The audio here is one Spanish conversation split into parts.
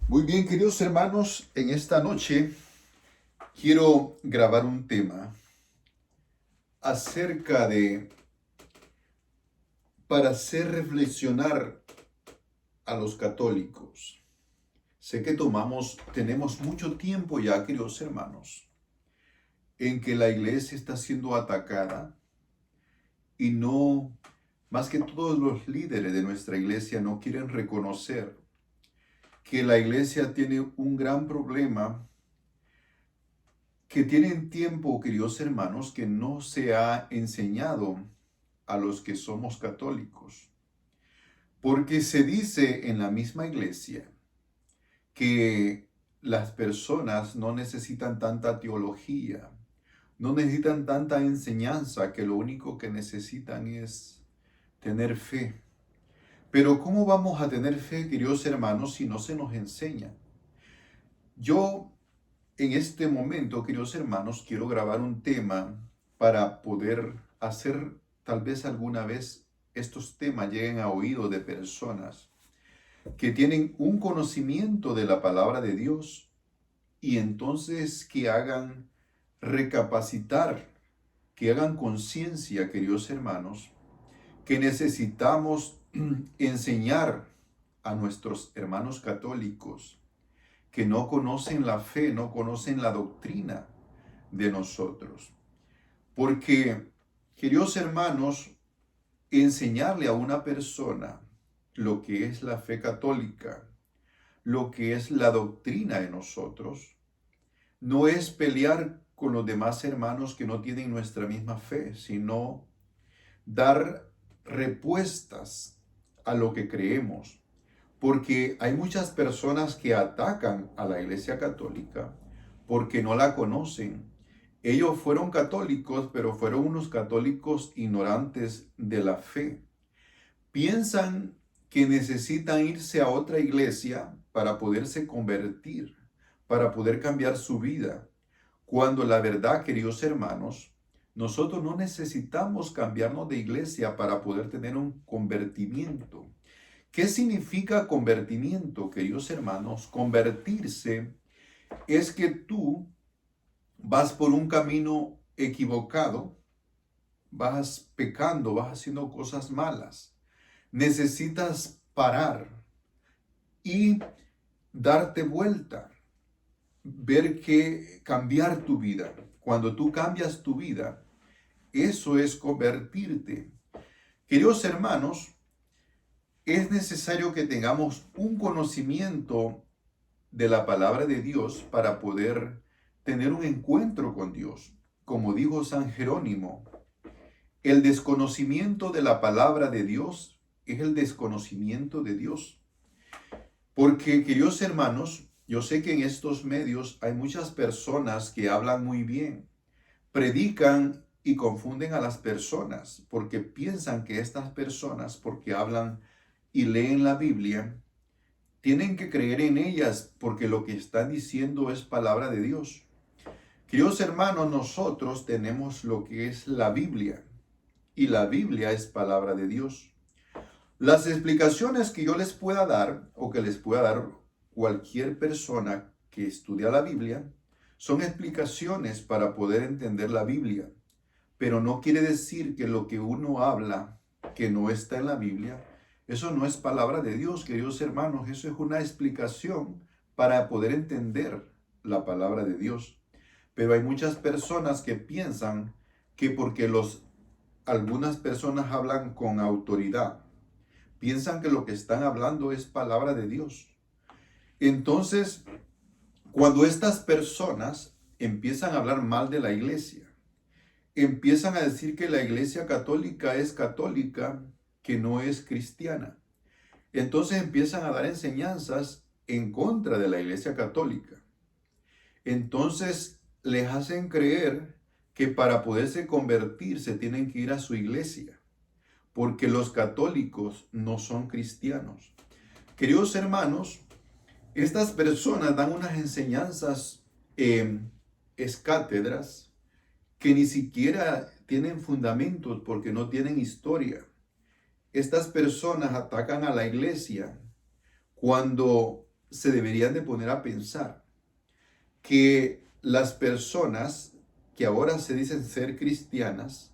Muy bien, queridos hermanos, en esta noche quiero grabar un tema acerca de, para hacer reflexionar a los católicos. Sé que tenemos mucho tiempo ya, queridos hermanos, en que la iglesia está siendo atacada y no, más que todos los líderes de nuestra iglesia no quieren reconocer que la iglesia tiene un gran problema, que tienen tiempo, queridos hermanos, que no se ha enseñado a los que somos católicos. Porque se dice en la misma iglesia que las personas no necesitan tanta teología, no necesitan tanta enseñanza, que lo único que necesitan es tener fe. Pero ¿cómo vamos a tener fe, queridos hermanos, si no se nos enseña? Yo en este momento, queridos hermanos, quiero grabar un tema para poder hacer tal vez alguna vez estos temas lleguen a oídos de personas que tienen un conocimiento de la palabra de Dios y entonces que hagan recapacitar, que hagan conciencia, queridos hermanos, que necesitamos enseñar a nuestros hermanos católicos que no conocen la fe, no conocen la doctrina de nosotros. Porque, queridos hermanos, enseñarle a una persona lo que es la fe católica, lo que es la doctrina de nosotros, no es pelear con los demás hermanos que no tienen nuestra misma fe, sino dar respuestas a lo que creemos. Porque hay muchas personas que atacan a la Iglesia Católica porque no la conocen. Ellos fueron católicos, pero fueron unos católicos ignorantes de la fe. Piensan que necesitan irse a otra iglesia para poderse convertir, para poder cambiar su vida. Cuando la verdad, queridos hermanos, nosotros no necesitamos cambiarnos de iglesia para poder tener un convertimiento. ¿Qué significa convertimiento, queridos hermanos? Convertirse es que tú vas por un camino equivocado, vas pecando, vas haciendo cosas malas. Necesitas parar y darte vuelta, ver que cambiar tu vida. Cuando tú cambias tu vida, eso es convertirte. Queridos hermanos, es necesario que tengamos un conocimiento de la palabra de Dios para poder tener un encuentro con Dios. Como dijo San Jerónimo, el desconocimiento de la palabra de Dios es el desconocimiento de Dios. Porque, queridos hermanos, yo sé que en estos medios hay muchas personas que hablan muy bien, predican y confunden a las personas porque piensan que estas personas, porque hablan y leen la Biblia, tienen que creer en ellas porque lo que están diciendo es palabra de Dios. Queridos hermanos, nosotros tenemos lo que es la Biblia y la Biblia es palabra de Dios. Las explicaciones que yo les pueda dar o que les pueda dar cualquier persona que estudia la Biblia son explicaciones para poder entender la Biblia, pero no quiere decir que lo que uno habla que no está en la Biblia, eso no es palabra de Dios, queridos hermanos, eso es una explicación para poder entender la palabra de Dios. Pero hay muchas personas que piensan que porque algunas personas hablan con autoridad, piensan que lo que están hablando es palabra de Dios. Entonces, cuando estas personas empiezan a hablar mal de la iglesia, empiezan a decir que la iglesia católica es católica, que no es cristiana. Entonces empiezan a dar enseñanzas en contra de la iglesia católica. Entonces les hacen creer que para poderse convertir se tienen que ir a su iglesia, porque los católicos no son cristianos. Queridos hermanos, estas personas dan unas enseñanzas escátedras que ni siquiera tienen fundamentos porque no tienen historia. Estas personas atacan a la iglesia cuando se deberían de poner a pensar que las personas que ahora se dicen ser cristianas,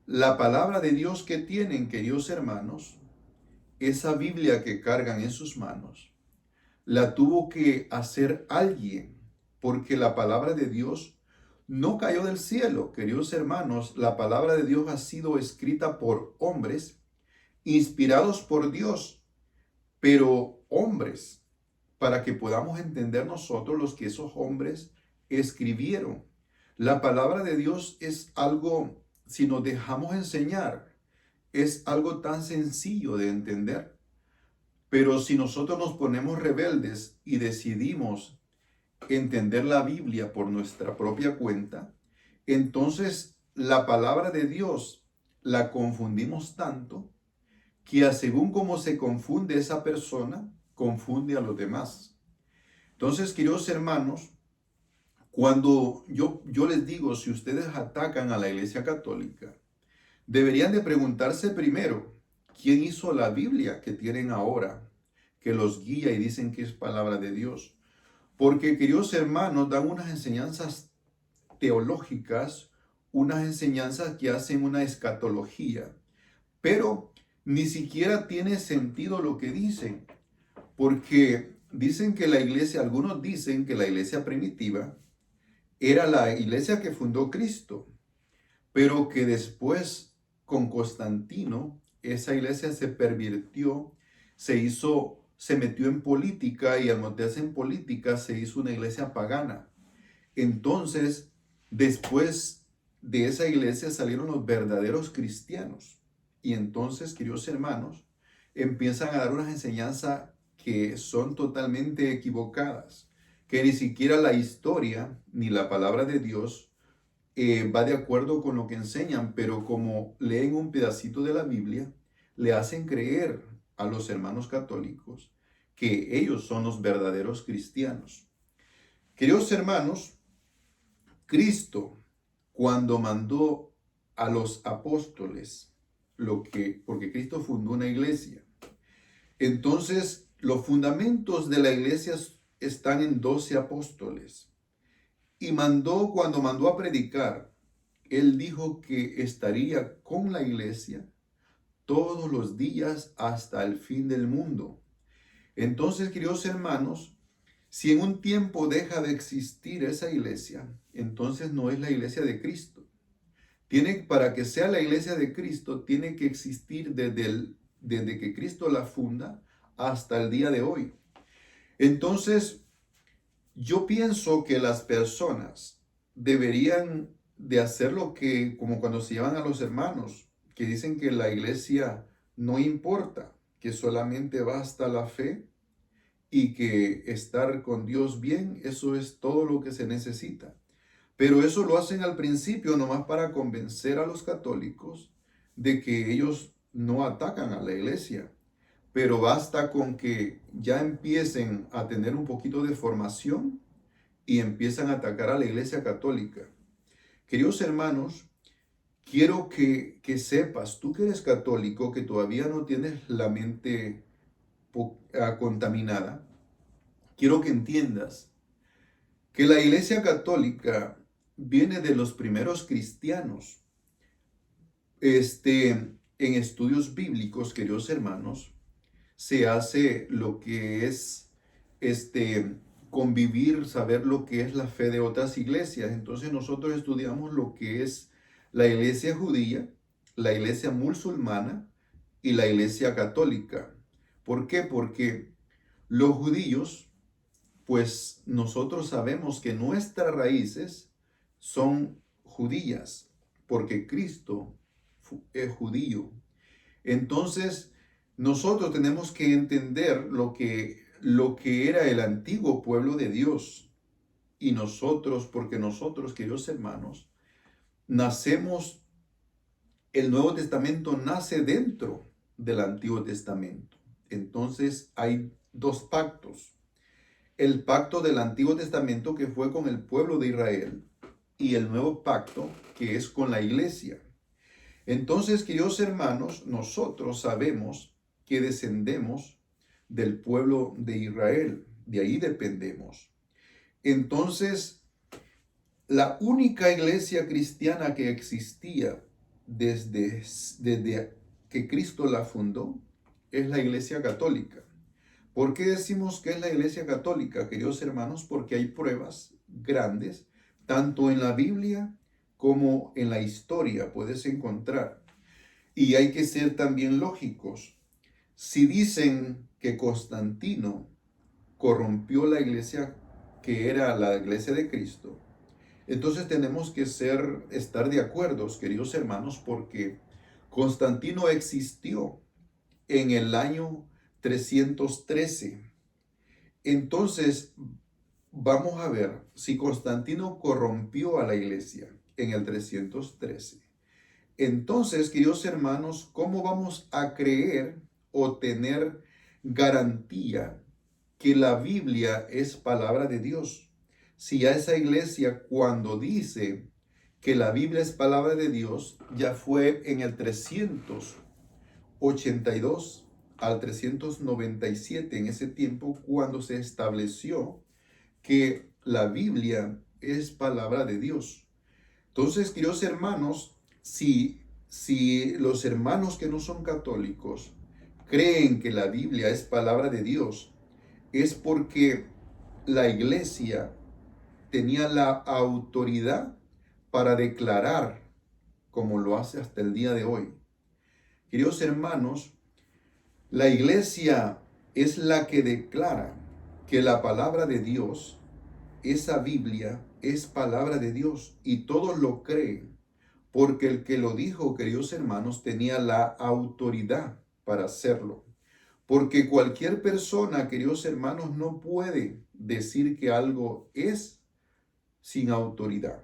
la palabra de Dios que tienen, queridos hermanos, esa Biblia que cargan en sus manos, la tuvo que hacer alguien, porque la palabra de Dios no cayó del cielo, queridos hermanos. La palabra de Dios ha sido escrita por hombres, inspirados por Dios, pero hombres, para que podamos entender nosotros los que esos hombres escribieron. La palabra de Dios es algo, si nos dejamos enseñar, es algo tan sencillo de entender. Pero si nosotros nos ponemos rebeldes y decidimos entender la Biblia por nuestra propia cuenta, entonces la palabra de Dios la confundimos tanto que según cómo se confunde esa persona, confunde a los demás. Entonces, queridos hermanos, cuando yo les digo, si ustedes atacan a la Iglesia Católica, deberían de preguntarse primero, ¿quién hizo la Biblia que tienen ahora, que los guía y dicen que es palabra de Dios? Porque, queridos hermanos, dan unas enseñanzas teológicas, unas enseñanzas que hacen una escatología, pero ni siquiera tiene sentido lo que dicen, porque dicen que la iglesia, algunos dicen que la iglesia primitiva era la iglesia que fundó Cristo, pero que después con Constantino esa iglesia se pervirtió, se metió en política, y al meterse en política se hizo una iglesia pagana. Entonces, después de esa iglesia salieron los verdaderos cristianos. Y entonces, queridos hermanos, empiezan a dar unas enseñanzas que son totalmente equivocadas, que ni siquiera la historia ni la palabra de Dios va de acuerdo con lo que enseñan, pero como leen un pedacito de la Biblia, le hacen creer a los hermanos católicos que ellos son los verdaderos cristianos. Queridos hermanos, Cristo, cuando mandó a los apóstoles, porque Cristo fundó una iglesia, entonces los fundamentos de la iglesia están en 12 apóstoles. Y cuando mandó a predicar, él dijo que estaría con la iglesia todos los días hasta el fin del mundo. Entonces, queridos hermanos, si en un tiempo deja de existir esa iglesia, entonces no es la iglesia de Cristo. Para que sea la iglesia de Cristo, tiene que existir desde que Cristo la funda hasta el día de hoy. Entonces, yo pienso que las personas deberían de hacer como cuando se llevan a los hermanos, que dicen que la iglesia no importa, que solamente basta la fe y que estar con Dios bien, eso es todo lo que se necesita. Pero eso lo hacen al principio nomás para convencer a los católicos de que ellos no atacan a la iglesia. Pero basta con que ya empiecen a tener un poquito de formación y empiezan a atacar a la iglesia católica. Queridos hermanos, quiero que sepas, tú que eres católico, que todavía no tienes la mente contaminada, quiero que entiendas que la iglesia católica viene de los primeros cristianos. En estudios bíblicos, queridos hermanos, se hace lo que es convivir, saber lo que es la fe de otras iglesias. Entonces nosotros estudiamos lo que es la iglesia judía, la iglesia musulmana y la iglesia católica. ¿Por qué? Porque los judíos, pues nosotros sabemos que nuestras raíces son judías, porque Cristo es judío. Entonces, nosotros tenemos que entender lo que era el antiguo pueblo de Dios. Y nosotros, porque nosotros, queridos hermanos, nacemos, el Nuevo Testamento nace dentro del Antiguo Testamento. Entonces hay dos pactos. El pacto del Antiguo Testamento, que fue con el pueblo de Israel, y el nuevo pacto, que es con la iglesia. Entonces, queridos hermanos, nosotros sabemos que descendemos del pueblo de Israel. De ahí dependemos. Entonces, la única iglesia cristiana que existía desde que Cristo la fundó es la iglesia católica. ¿Por qué decimos que es la iglesia católica, queridos hermanos? Porque hay pruebas grandes, tanto en la Biblia como en la historia puedes encontrar. Y hay que ser también lógicos. Si dicen que Constantino corrompió la iglesia que era la iglesia de Cristo, entonces tenemos que estar de acuerdo, queridos hermanos, porque Constantino existió en el año 313. Entonces, vamos a ver si Constantino corrompió a la iglesia en el 313. Entonces, queridos hermanos, ¿cómo vamos a creer o tener garantía que la Biblia es palabra de Dios? Si a esa iglesia, cuando dice que la Biblia es palabra de Dios, ya fue en el 382 al 397, en ese tiempo, cuando se estableció que la Biblia es palabra de Dios. Entonces, queridos hermanos, si los hermanos que no son católicos creen que la Biblia es palabra de Dios, es porque la iglesia tenía la autoridad para declarar, como lo hace hasta el día de hoy. Queridos hermanos, la iglesia es la que declara que la palabra de Dios, esa Biblia, es palabra de Dios y todos lo creen, porque el que lo dijo, queridos hermanos, tenía la autoridad para hacerlo. Porque cualquier persona, queridos hermanos, no puede decir que algo es sin autoridad.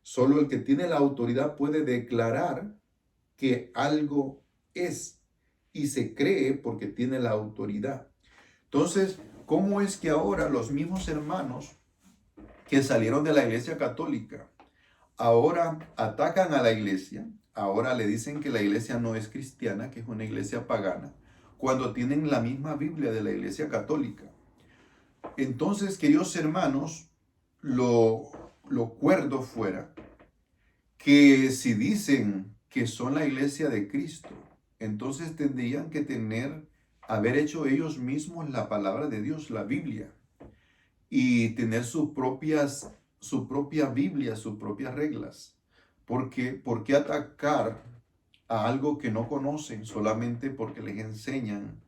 Solo el que tiene la autoridad puede declarar que algo es y se cree porque tiene la autoridad. Entonces, ¿cómo es que ahora los mismos hermanos que salieron de la iglesia católica ahora atacan a la iglesia? Ahora le dicen que la iglesia no es cristiana, que es una iglesia pagana, cuando tienen la misma Biblia de la iglesia católica. Entonces, queridos hermanos, lo cuerdo fuera que si dicen que son la iglesia de Cristo, entonces tendrían que haber hecho ellos mismos la palabra de Dios, la Biblia, y tener su propia Biblia, sus propias reglas. ¿Por qué atacar a algo que no conocen solamente porque les enseñan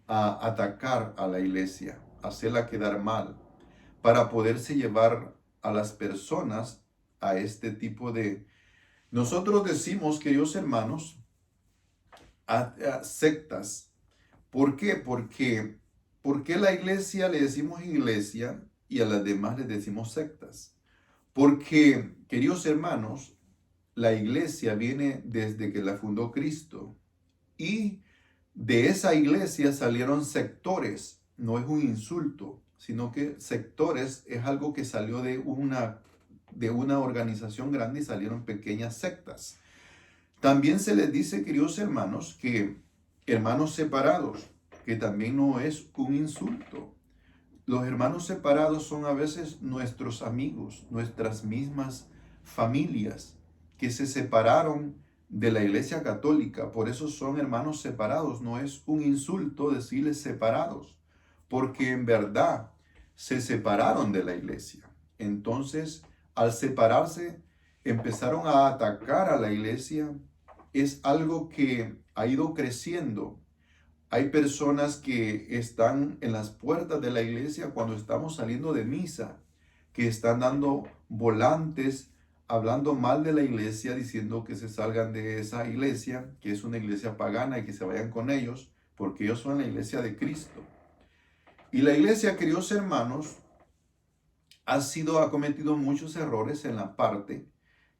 a atacar a la iglesia, hacerla quedar mal, para poderse llevar a las personas a este tipo de... Nosotros decimos, queridos hermanos, a sectas. ¿Por qué? ¿Por qué la iglesia le decimos iglesia y a las demás les decimos sectas? Porque, queridos hermanos, la iglesia viene desde que la fundó Cristo y de esa iglesia salieron sectores. No es un insulto, sino que sectores es algo que salió de una organización grande y salieron pequeñas sectas. También se les dice, queridos hermanos, que hermanos separados, que también no es un insulto. Los hermanos separados son a veces nuestros amigos, nuestras mismas familias, que se separaron de la iglesia católica. Por eso son hermanos separados. No es un insulto decirles separados, porque en verdad se separaron de la iglesia. Entonces, al separarse, empezaron a atacar a la iglesia. Es algo que ha ido creciendo. Hay personas que están en las puertas de la iglesia cuando estamos saliendo de misa, que están dando volantes, hablando mal de la iglesia, diciendo que se salgan de esa iglesia, que es una iglesia pagana y que se vayan con ellos, porque ellos son la iglesia de Cristo. Y la iglesia, queridos hermanos, ha cometido muchos errores en la parte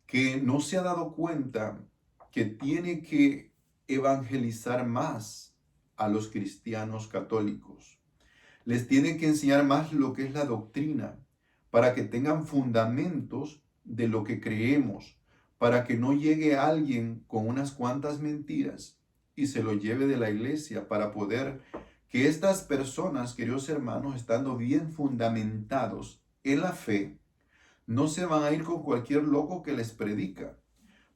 que no se ha dado cuenta que tiene que evangelizar más a los cristianos católicos. Les tiene que enseñar más lo que es la doctrina, para que tengan fundamentos de lo que creemos, para que no llegue alguien con unas cuantas mentiras y se lo lleve de la iglesia, para poder que estas personas, queridos hermanos, estando bien fundamentados en la fe, no se van a ir con cualquier loco que les predica,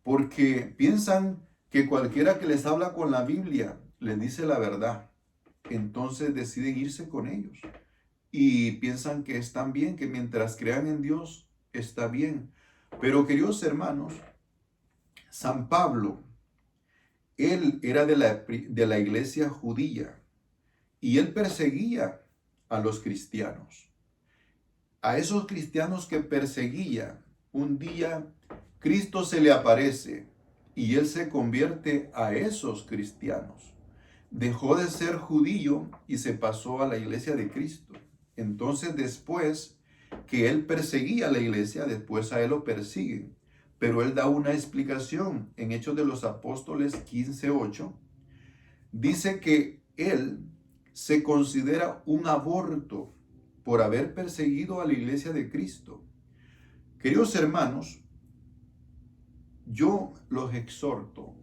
porque piensan que cualquiera que les habla con la Biblia les dice la verdad. Entonces deciden irse con ellos y piensan que están bien, que mientras crean en Dios está bien. Pero queridos hermanos, San Pablo, él era de la iglesia judía y él perseguía a los cristianos. A esos cristianos que perseguía, un día Cristo se le aparece y él se convierte a esos cristianos. Dejó de ser judío y se pasó a la iglesia de Cristo. Entonces después que él perseguía a la iglesia, después a él lo persiguen. Pero él da una explicación en Hechos de los Apóstoles 15:8. Dice que él se considera un aborto por haber perseguido a la iglesia de Cristo. Queridos hermanos, yo los exhorto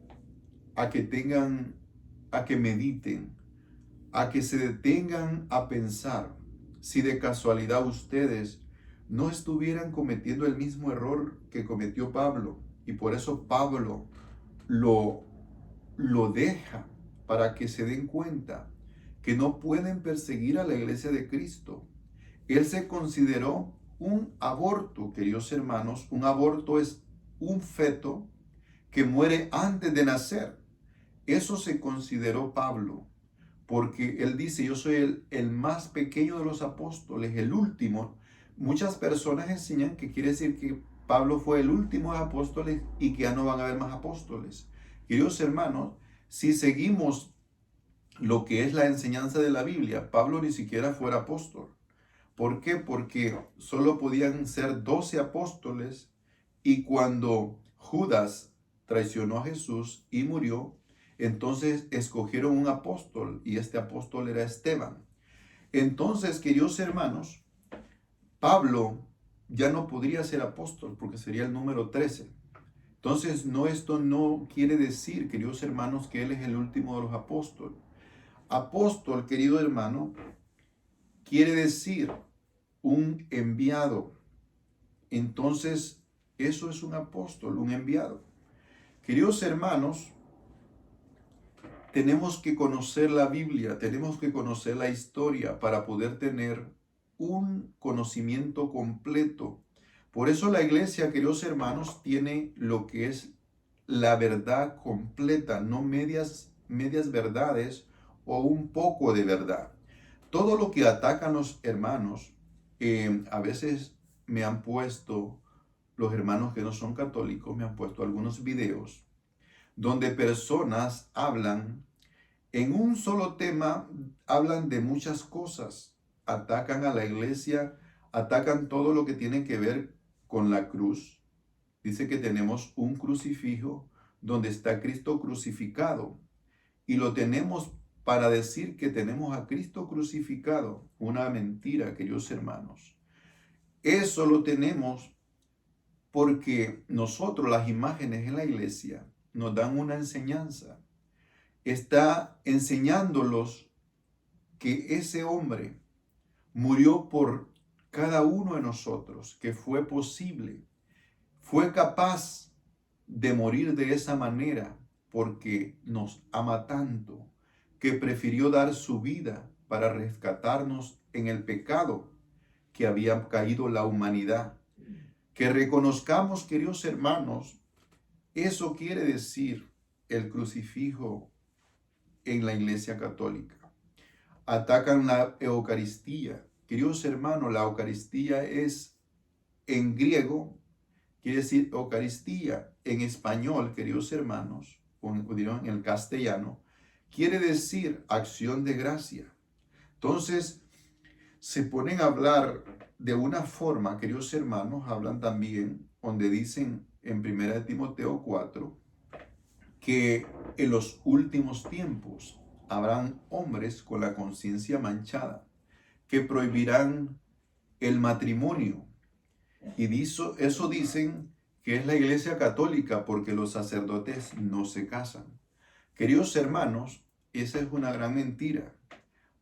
a que a que mediten, a que se detengan a pensar si de casualidad ustedes no estuvieran cometiendo el mismo error que cometió Pablo. Y por eso Pablo lo deja para que se den cuenta que no pueden perseguir a la iglesia de Cristo. Él se consideró un aborto, queridos hermanos. Un aborto es un feto que muere antes de nacer. Eso se consideró Pablo, porque él dice, yo soy el más pequeño de los apóstoles, el último. Muchas personas enseñan que quiere decir que Pablo fue el último de los apóstoles y que ya no van a haber más apóstoles. Queridos hermanos, si seguimos lo que es la enseñanza de la Biblia, Pablo ni siquiera fuera apóstol. ¿Por qué? Porque solo podían ser 12 apóstoles y cuando Judas traicionó a Jesús y murió, entonces escogieron un apóstol y este apóstol era Esteban. Entonces, queridos hermanos, Pablo ya no podría ser apóstol porque sería el número 13. Entonces, esto no quiere decir, queridos hermanos, que él es el último de los apóstoles. Apóstol, querido hermano, quiere decir un enviado. Entonces, eso es un apóstol, un enviado. Queridos hermanos, tenemos que conocer la Biblia, tenemos que conocer la historia para poder tener un conocimiento completo. Por eso la iglesia, queridos hermanos, tiene lo que es la verdad completa, no medias verdades o un poco de verdad. Todo lo que atacan los hermanos, a veces me han puesto, los hermanos que no son católicos, me han puesto algunos videos donde personas hablan en un solo tema, hablan de muchas cosas, atacan a la iglesia, atacan todo lo que tiene que ver con la cruz. Dice que tenemos un crucifijo donde está Cristo crucificado y lo tenemos para decir que tenemos a Cristo crucificado. Una mentira, queridos hermanos. Eso lo tenemos porque nosotros, las imágenes en la iglesia, nos dan una enseñanza. Está enseñándolos que ese hombre murió por cada uno de nosotros, que fue posible, fue capaz de morir de esa manera porque nos ama tanto, que prefirió dar su vida para rescatarnos en el pecado que había caído la humanidad. Que reconozcamos, queridos hermanos, eso quiere decir el crucifijo en la Iglesia Católica. Atacan la Eucaristía. Queridos hermanos, la Eucaristía es en griego, quiere decir Eucaristía. En español, queridos hermanos, o en el castellano, quiere decir acción de gracia. Entonces, se ponen a hablar de una forma, queridos hermanos, hablan también, donde dicen en 1 Timoteo 4, que en los últimos tiempos habrán hombres con la conciencia manchada, que prohibirán el matrimonio. Y eso dicen que es la Iglesia Católica porque los sacerdotes no se casan. Queridos hermanos, esa es una gran mentira,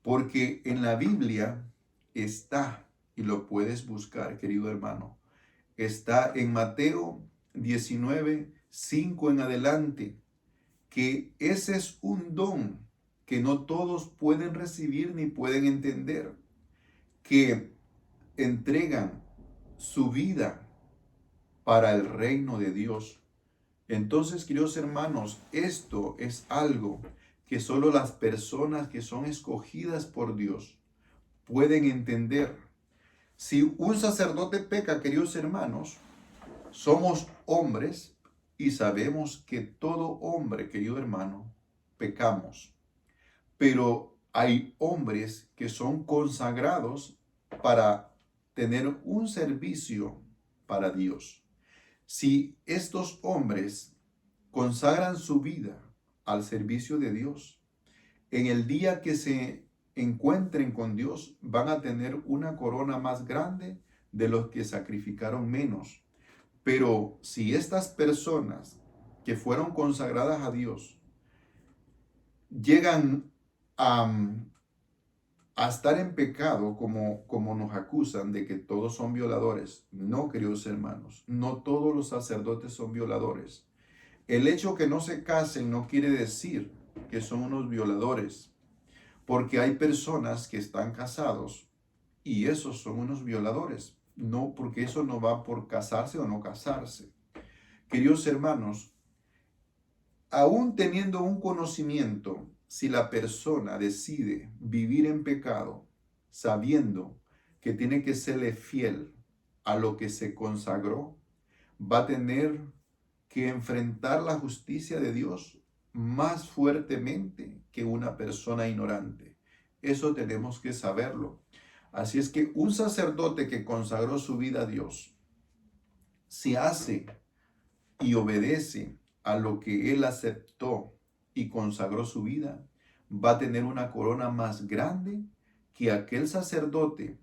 Porque en la Biblia está, y lo puedes buscar, querido hermano, está en Mateo 19:5 en adelante, que ese es un don que no todos pueden recibir ni pueden entender, que entregan su vida para el reino de Dios. Entonces, queridos hermanos, esto es algo que solo las personas que son escogidas por Dios pueden entender. Si un sacerdote peca, queridos hermanos, somos hombres y sabemos que todo hombre, querido hermano, pecamos. Pero hay hombres que son consagrados para tener un servicio para Dios. Si estos hombres consagran su vida al servicio de Dios, en el día que se encuentren con Dios, van a tener una corona más grande de los que sacrificaron menos. Pero si estas personas que fueron consagradas a Dios llegan a estar en pecado como nos acusan de que todos son violadores, no, queridos hermanos, no todos los sacerdotes son violadores. El hecho que no se casen no quiere decir que son unos violadores, porque hay personas que están casados y esos son unos violadores. No, porque eso no va por casarse o no casarse. Queridos hermanos, aún teniendo un conocimiento, si la persona decide vivir en pecado, sabiendo que tiene que serle fiel a lo que se consagró, va a tener que enfrentar la justicia de Dios más fuertemente que una persona ignorante. Eso tenemos que saberlo. Así es que un sacerdote que consagró su vida a Dios, si hace y obedece a lo que él aceptó y consagró su vida, va a tener una corona más grande que aquel sacerdote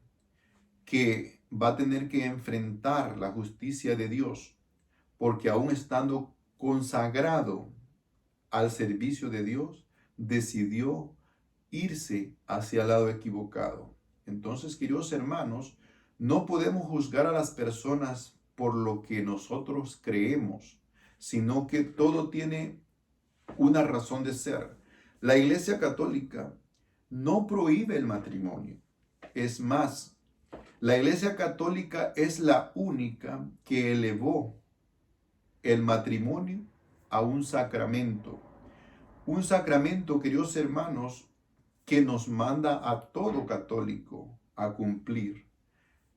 que va a tener que enfrentar la justicia de Dios, porque aún estando consagrado al servicio de Dios, decidió irse hacia el lado equivocado. Entonces, queridos hermanos, no podemos juzgar a las personas por lo que nosotros creemos, sino que todo tiene una razón de ser. La Iglesia Católica no prohíbe el matrimonio. Es más, la Iglesia Católica es la única que elevó el matrimonio a un sacramento. Un sacramento, queridos hermanos, que nos manda a todo católico a cumplir.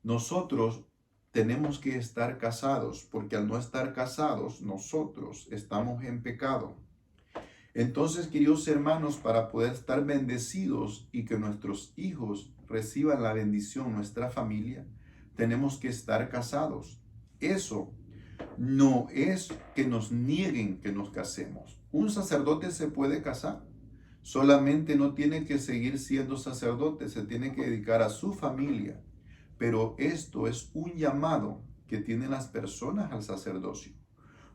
Nosotros tenemos que estar casados, porque al no estar casados, nosotros estamos en pecado. Entonces, queridos hermanos, para poder estar bendecidos y que nuestros hijos reciban la bendición, nuestra familia, tenemos que estar casados. Eso no es que nos nieguen que nos casemos. Un sacerdote se puede casar, solamente no tiene que seguir siendo sacerdote, se tiene que dedicar a su familia. Pero esto es un llamado que tienen las personas al sacerdocio.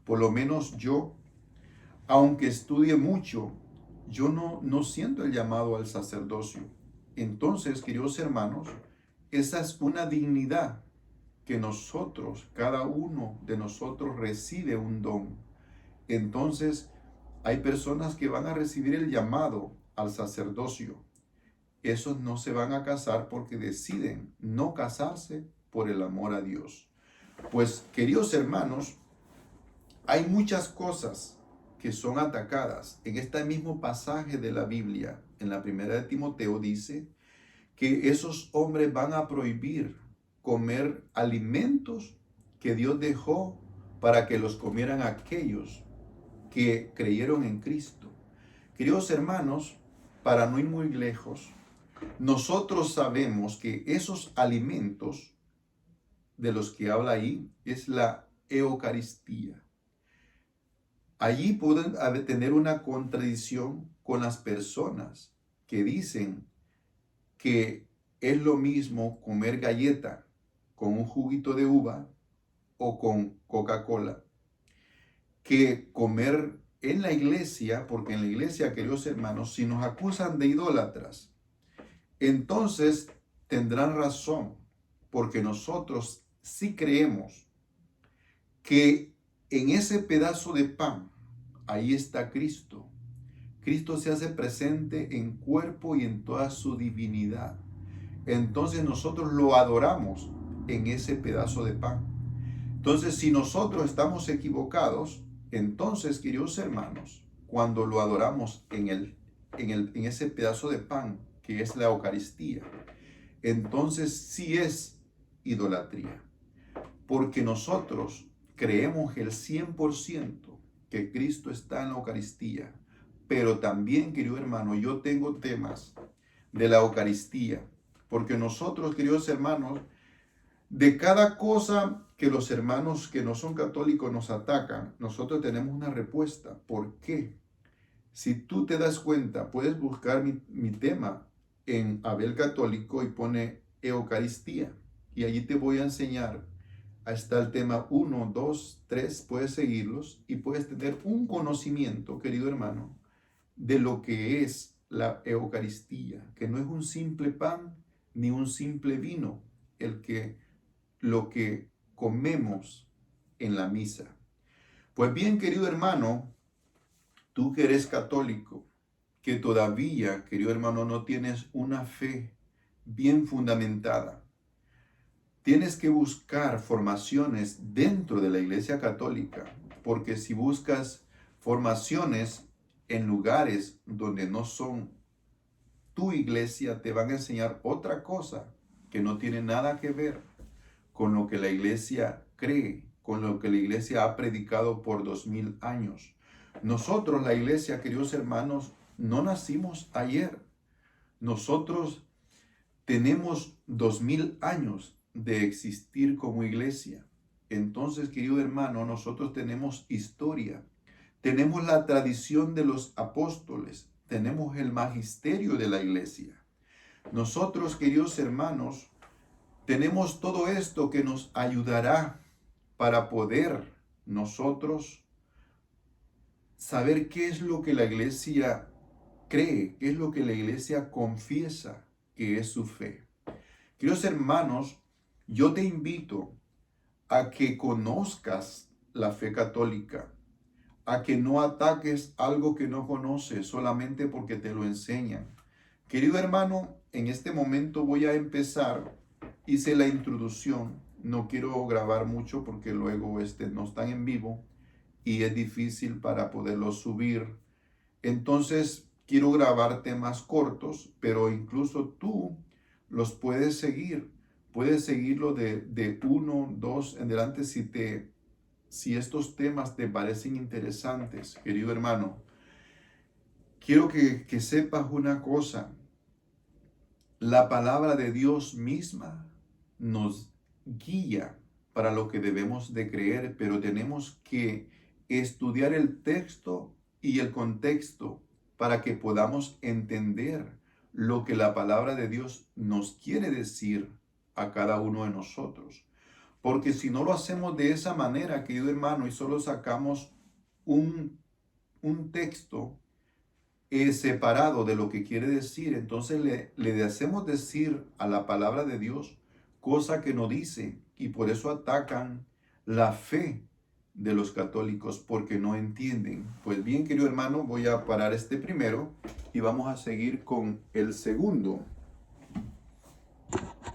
Por lo menos yo, aunque estudie mucho, yo no siento el llamado al sacerdocio. Entonces, queridos hermanos, esa es una dignidad que nosotros, cada uno de nosotros recibe un don. Entonces, hay personas que van a recibir el llamado al sacerdocio. Esos no se van a casar porque deciden no casarse por el amor a Dios. Pues, queridos hermanos, hay muchas cosas que son atacadas. En este mismo pasaje de la Biblia, en la primera de Timoteo, dice que esos hombres van a prohibir comer alimentos que Dios dejó para que los comieran aquellos que creyeron en Cristo. Queridos hermanos, para no ir muy lejos, nosotros sabemos que esos alimentos de los que habla ahí es la Eucaristía. Allí pueden tener una contradicción con las personas que dicen que es lo mismo comer galleta con un juguito de uva o con Coca-Cola que comer en la iglesia, porque en la iglesia, queridos hermanos, si nos acusan de idólatras, entonces tendrán razón, porque nosotros sí creemos que en ese pedazo de pan, ahí está Cristo. Cristo se hace presente en cuerpo y en toda su divinidad. Entonces nosotros lo adoramos en ese pedazo de pan. Entonces, si nosotros estamos equivocados, entonces, queridos hermanos, cuando lo adoramos en ese pedazo de pan, que es la Eucaristía, entonces sí es idolatría. Porque nosotros creemos el 100% que Cristo está en la Eucaristía. Pero también, querido hermano, yo tengo temas de la Eucaristía. Porque nosotros, queridos hermanos, de cada cosa que los hermanos que no son católicos nos atacan, nosotros tenemos una respuesta. ¿Por qué? Si tú te das cuenta, puedes buscar mi tema en Abel Católico y pone Eucaristía. Y allí te voy a enseñar. Ahí está el tema 1, 2, 3, puedes seguirlos y puedes tener un conocimiento, querido hermano, de lo que es la Eucaristía, que no es un simple pan ni un simple vino, lo que comemos en la misa. Pues bien, querido hermano, tú que eres católico, que todavía, querido hermano, no tienes una fe bien fundamentada, tienes que buscar formaciones dentro de la Iglesia Católica, porque si buscas formaciones en lugares donde no son tu iglesia, te van a enseñar otra cosa que no tiene nada que ver con lo que la iglesia cree, con lo que la iglesia ha predicado por 2000 años. Nosotros, la iglesia, queridos hermanos, no nacimos ayer. Nosotros tenemos 2000 años de existir como iglesia. Entonces, querido hermano, nosotros tenemos historia, tenemos la tradición de los apóstoles, tenemos el magisterio de la iglesia. Nosotros, queridos hermanos, tenemos todo esto que nos ayudará para poder nosotros saber qué es lo que la iglesia cree, qué es lo que la iglesia confiesa que es su fe. Queridos hermanos, yo te invito a que conozcas la fe católica, a que no ataques algo que no conoces solamente porque te lo enseñan. Querido hermano, en este momento voy a empezar. Hice la introducción, no quiero grabar mucho porque luego no están en vivo y es difícil para poderlo subir. Entonces quiero grabar temas cortos, pero incluso tú los puedes seguir. Puedes seguirlo de 1, 2 en adelante si estos temas te parecen interesantes, querido hermano. Quiero que sepas una cosa. La palabra de Dios misma nos guía para lo que debemos de creer, pero tenemos que estudiar el texto y el contexto para que podamos entender lo que la palabra de Dios nos quiere decir a cada uno de nosotros. Porque si no lo hacemos de esa manera, querido hermano, y solo sacamos un texto separado de lo que quiere decir, entonces le hacemos decir a la palabra de Dios cosa que no dice, y por eso atacan la fe de los católicos, porque no entienden. Pues bien, querido hermano, voy a parar este primero y vamos a seguir con el segundo.